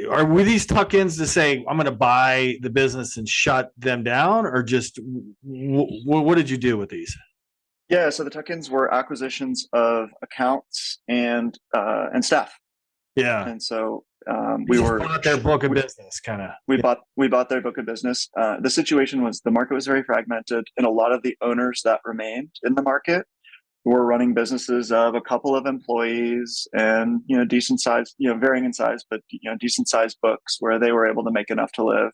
were these tuck-ins to say, I'm going to buy the business and shut them down, or just what did you do with these? Yeah, so the tuck-ins were acquisitions of accounts and staff. Yeah. And so we bought their book of business, kind of. We bought their book of business. The situation was the market was very fragmented, and a lot of the owners that remained in the market were running businesses of a couple of employees and decent size, varying in size, but decent sized books where they were able to make enough to live.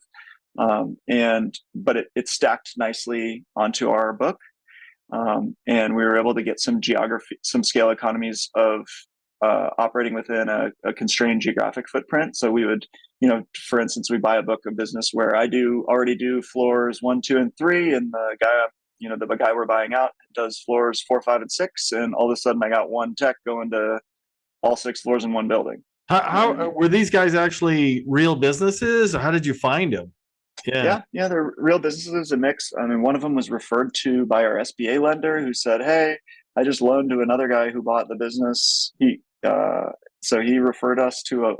But it stacked nicely onto our book. And we were able to get some scale economies of operating within a constrained geographic footprint. So we would, for instance, we buy a book of business where I already do floors 1, 2, and 3, and the guy we're buying out does floors 4, 5, and 6, and all of a sudden I got one tech going to all 6 floors in one building. How were these guys actually real businesses, or how did you find them? Yeah, they're real businesses, a mix. I mean, one of them was referred to by our SBA lender, who said, "Hey, I just loaned to another guy who bought the business." So he referred us to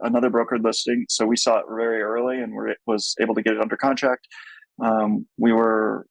another brokered listing. So we saw it very early and was able to get it under contract. We were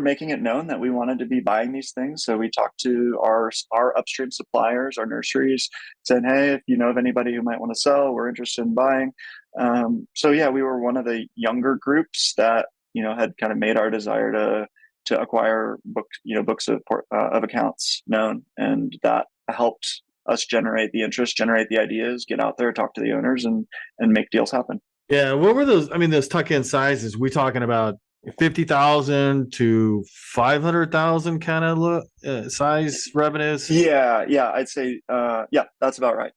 making it known that we wanted to be buying these things. So we talked to our upstream suppliers, our nurseries, saying, "Hey, if you know of anybody who might want to sell, we're interested in buying." We were one of the younger groups that had kind of made our desire to acquire books of accounts known, and that helped us generate the interest, generate the ideas, get out there, talk to the owners, and make deals happen. Yeah, what were those? I mean, those tuck-in sizes. We talking about 50,000 to 500,000 kind of size revenues? Yeah, I'd say that's about right.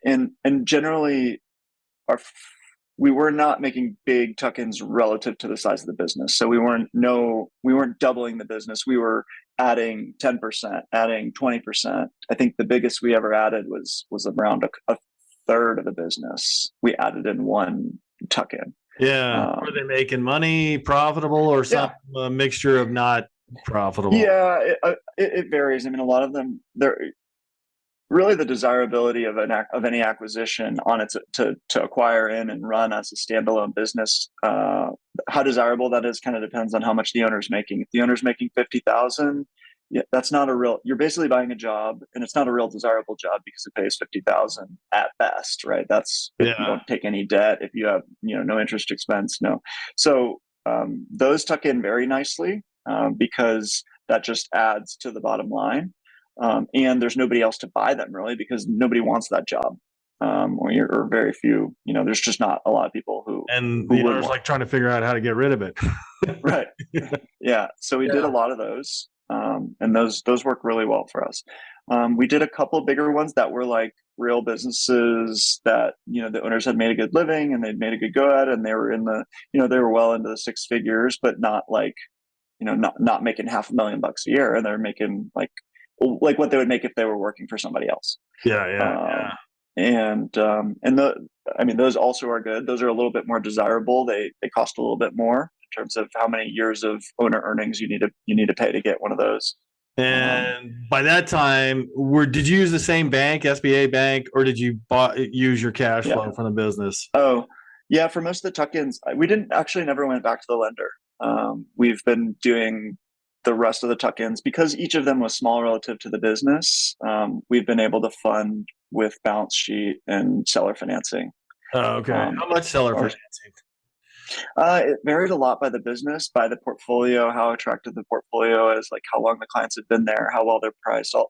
And generally, we were not making big tuck-ins relative to the size of the business. So we weren't doubling the business. We were adding 10%, adding 20%. I think the biggest we ever added was around a third of the business we added in one tuck-in. Yeah. Were they making money, profitable, or some mixture of not profitable? Yeah, it varies. I mean, a lot of them, really the desirability of any acquisition on it to acquire in and run as a standalone business. How desirable that is kind of depends on how much the owner's making. If the owner's making 50,000, that's not you're basically buying a job, and it's not a real desirable job because it pays 50,000 at best, right? That's if you don't take any debt, if you have no interest expense, no. So those tuck in very nicely because that just adds to the bottom line. And there's nobody else to buy them really because nobody wants that job. Or very few, there's just not a lot of people who the owners like trying to figure out how to get rid of it. Right. Yeah. So we did a lot of those. And those work really well for us. We did a couple of bigger ones that were like real businesses that, the owners had made a good living and they'd made a good go at it, and they were they were well into the 6 figures, but not like, not making $500,000 a year. And they're making like what they would make if they were working for somebody else. Those also are good. Those are a little bit more desirable. They cost a little bit more in terms of how many years of owner earnings you need to pay to get one of those. And by that time, did you use the same bank, SBA bank, or did you use your cash flow from the business? Oh, yeah. For most of the tuck-ins, we never went back to the lender. We've been doing the rest of the tuck-ins because each of them was small relative to the business. We've been able to fund with balance sheet and seller financing. Oh, okay. How much seller financing? It varied a lot by the business, by the portfolio, how attractive the portfolio is, like how long the clients have been there, how well they're priced, a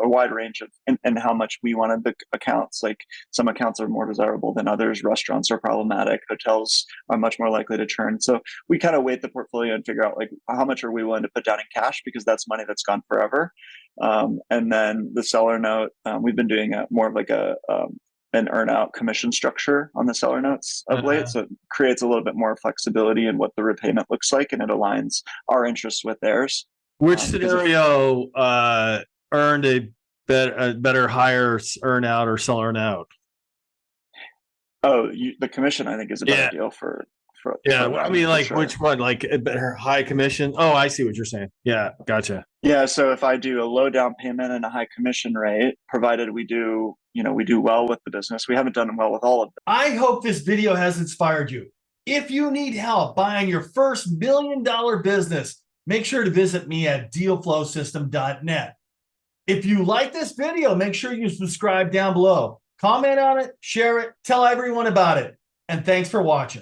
wide range of, and how much we wanted the accounts. Like some accounts are more desirable than others. Restaurants are problematic. Hotels are much more likely to churn. So we kind of weight the portfolio and figure out like how much are we willing to put down in cash because that's money that's gone forever. And then the seller note, we've been doing more of like an earn-out commission structure on the seller notes of late. So it creates a little bit more flexibility in what the repayment looks like, and it aligns our interests with theirs. Which scenario earned a better higher earn-out or seller earn-out? Oh, the commission, I think, is a better deal for which one? Like a better high commission? Oh, I see what you're saying. Yeah, gotcha. Yeah, so if I do a low down payment and a high commission rate, provided we do, we do well with the business. We haven't done well with all of them. I hope this video has inspired you. If you need help buying your first $1 million business, make sure to visit me at dealflowsystem.net. If you like this video, make sure you subscribe down below. Comment on it, share it, tell everyone about it. And thanks for watching.